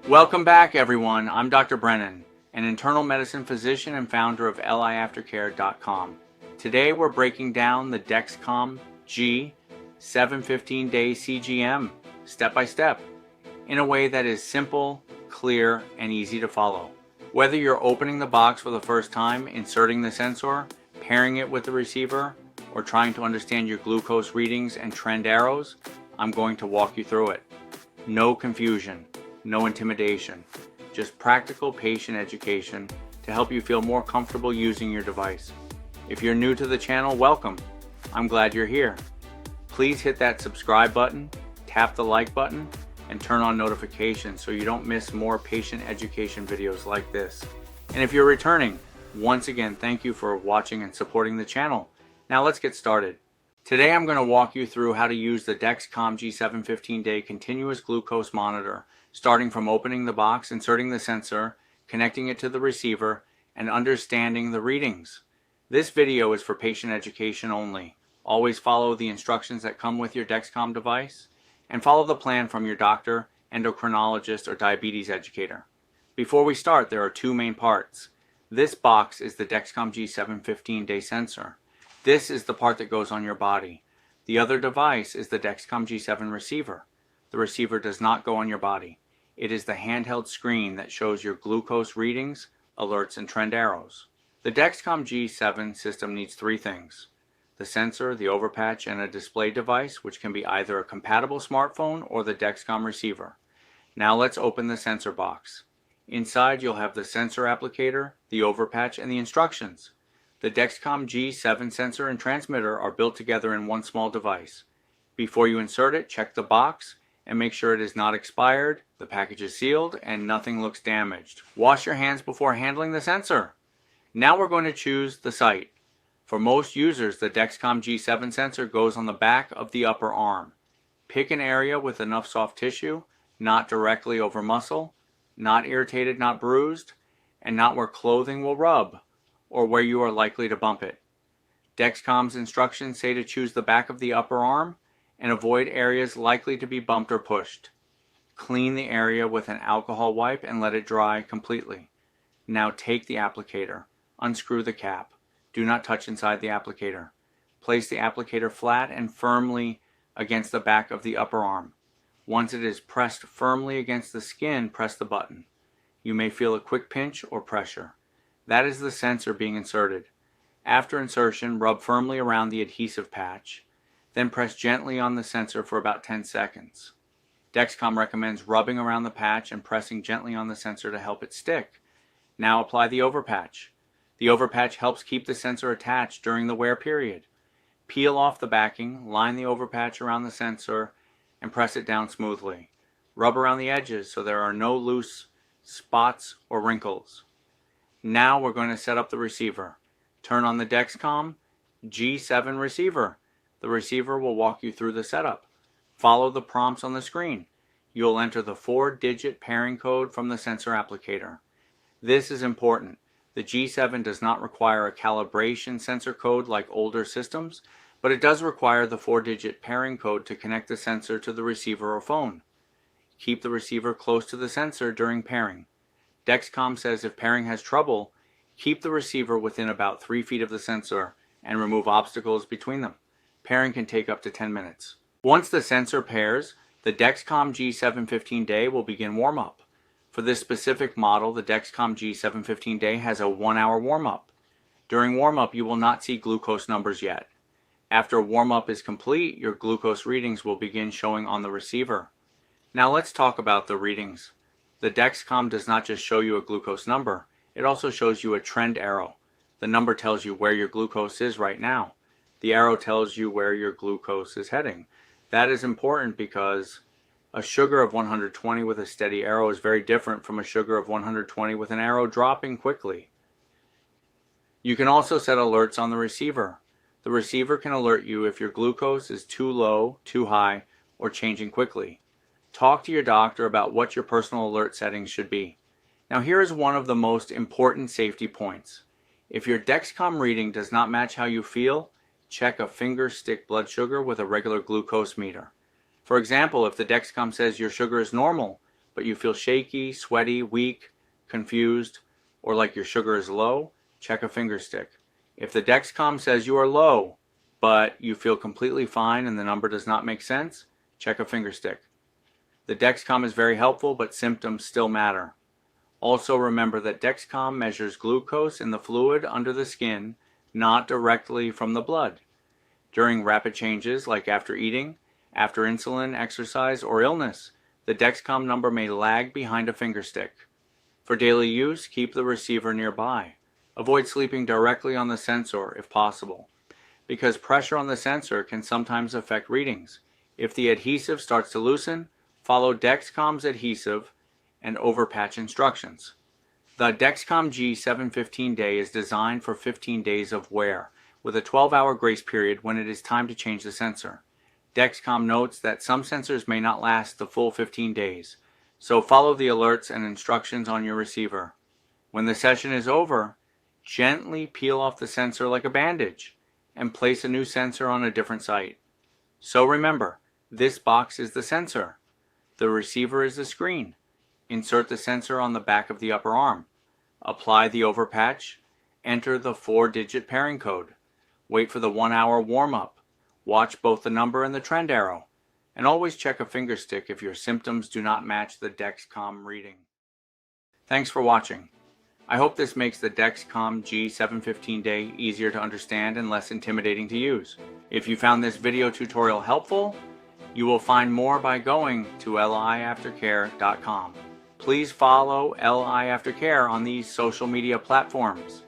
Welcome back, everyone. I'm Dr. Brennan, an internal medicine physician and founder of liaftercare.com. Today we're breaking down the Dexcom G7 15-day CGM step by step in a way that is simple, clear, and easy to follow. Whether you're opening the box for the first time, inserting the sensor, pairing it with the receiver, or trying to understand your glucose readings and trend arrows, I'm going to walk you through it. No confusion, no intimidation, just practical patient education to help you feel more comfortable using your device. If you're new to the channel, welcome. I'm glad you're here. Please hit that subscribe button, tap the like button, and turn on notifications so you don't miss more patient education videos like this. And if you're returning, once again, thank you for watching and supporting the channel. Now let's get started. Today I'm going to walk you through how to use the Dexcom G7 15-day continuous glucose monitor, starting from opening the box, inserting the sensor, connecting it to the receiver, and understanding the readings. This video is for patient education only. Always follow the instructions that come with your Dexcom device, and follow the plan from your doctor, endocrinologist, or diabetes educator. Before we start, there are two main parts. This box is the Dexcom G7 15-day sensor. This is the part that goes on your body. The other device is the Dexcom G7 receiver. The receiver does not go on your body. It is the handheld screen that shows your glucose readings, alerts, and trend arrows. The Dexcom G7 system needs three things: the sensor, the overpatch, and a display device, which can be either a compatible smartphone or the Dexcom receiver. Now let's open the sensor box. Inside you'll have the sensor applicator, the overpatch, and the instructions. The Dexcom G7 sensor and transmitter are built together in one small device. Before you insert it, check the box and make sure it is not expired, the package is sealed, and nothing looks damaged. Wash your hands before handling the sensor. Now we're going to choose the site. For most users, the Dexcom G7 sensor goes on the back of the upper arm. Pick an area with enough soft tissue, not directly over muscle, not irritated, not bruised, and not where clothing will rub or where you are likely to bump it. Dexcom's instructions say to choose the back of the upper arm and avoid areas likely to be bumped or pushed. Clean the area with an alcohol wipe and let it dry completely. Now take the applicator, unscrew the cap. Do not touch inside the applicator. Place the applicator flat and firmly against the back of the upper arm. Once it is pressed firmly against the skin, press the button. You may feel a quick pinch or pressure. That is the sensor being inserted. After insertion, rub firmly around the adhesive patch, then press gently on the sensor for about 10 seconds. Dexcom recommends rubbing around the patch and pressing gently on the sensor to help it stick. Now apply the overpatch. The overpatch helps keep the sensor attached during the wear period. Peel off the backing, line the overpatch around the sensor, and press it down smoothly. Rub around the edges so there are no loose spots or wrinkles. Now we're going to set up the receiver. Turn on the Dexcom G7 receiver. The receiver will walk you through the setup. Follow the prompts on the screen. You'll enter the 4-digit pairing code from the sensor applicator. This is important. The G7 does not require a calibration sensor code like older systems, but it does require the 4-digit pairing code to connect the sensor to the receiver or phone. Keep the receiver close to the sensor during pairing. Dexcom says if pairing has trouble, keep the receiver within about 3 feet of the sensor and remove obstacles between them. Pairing can take up to 10 minutes. Once the sensor pairs, the Dexcom G7 15-day will begin warm-up. For this specific model, the Dexcom G7 15-day has a 1-hour warm-up. During warm-up, you will not see glucose numbers yet. After warm-up is complete, your glucose readings will begin showing on the receiver. Now let's talk about the readings. The Dexcom does not just show you a glucose number, it also shows you a trend arrow. The number tells you where your glucose is right now. The arrow tells you where your glucose is heading. That is important because a sugar of 120 with a steady arrow is very different from a sugar of 120 with an arrow dropping quickly. You can also set alerts on the receiver. The receiver can alert you if your glucose is too low, too high, or changing quickly. Talk to your doctor about what your personal alert settings should be. Now here is one of the most important safety points. If your Dexcom reading does not match how you feel, check a fingerstick blood sugar with a regular glucose meter. For example, if the Dexcom says your sugar is normal, but you feel shaky, sweaty, weak, confused, or like your sugar is low, check a fingerstick. If the Dexcom says you are low, but you feel completely fine and the number does not make sense, check a fingerstick. The Dexcom is very helpful, but symptoms still matter. Also remember that Dexcom measures glucose in the fluid under the skin, not directly from the blood. During rapid changes like after eating, after insulin, exercise, or illness, the Dexcom number may lag behind a fingerstick. For daily use, keep the receiver nearby. Avoid sleeping directly on the sensor if possible, because pressure on the sensor can sometimes affect readings. If the adhesive starts to loosen, follow Dexcom's adhesive and overpatch instructions. The Dexcom G7 15-day is designed for 15 days of wear, with a 12-hour grace period when it is time to change the sensor. Dexcom notes that some sensors may not last the full 15 days, so follow the alerts and instructions on your receiver. When the session is over, gently peel off the sensor like a bandage and place a new sensor on a different site. So remember, this box is the sensor. The receiver is the screen. Insert the sensor on the back of the upper arm. Apply the overpatch. Enter the 4-digit pairing code. Wait for the 1-hour warm-up. Watch both the number and the trend arrow. And always check a fingerstick if your symptoms do not match the Dexcom reading. Thanks for watching. I hope this makes the Dexcom G7 15-day easier to understand and less intimidating to use. If you found this video tutorial helpful, you will find more by going to liaftercare.com. Please follow LI Aftercare on these social media platforms.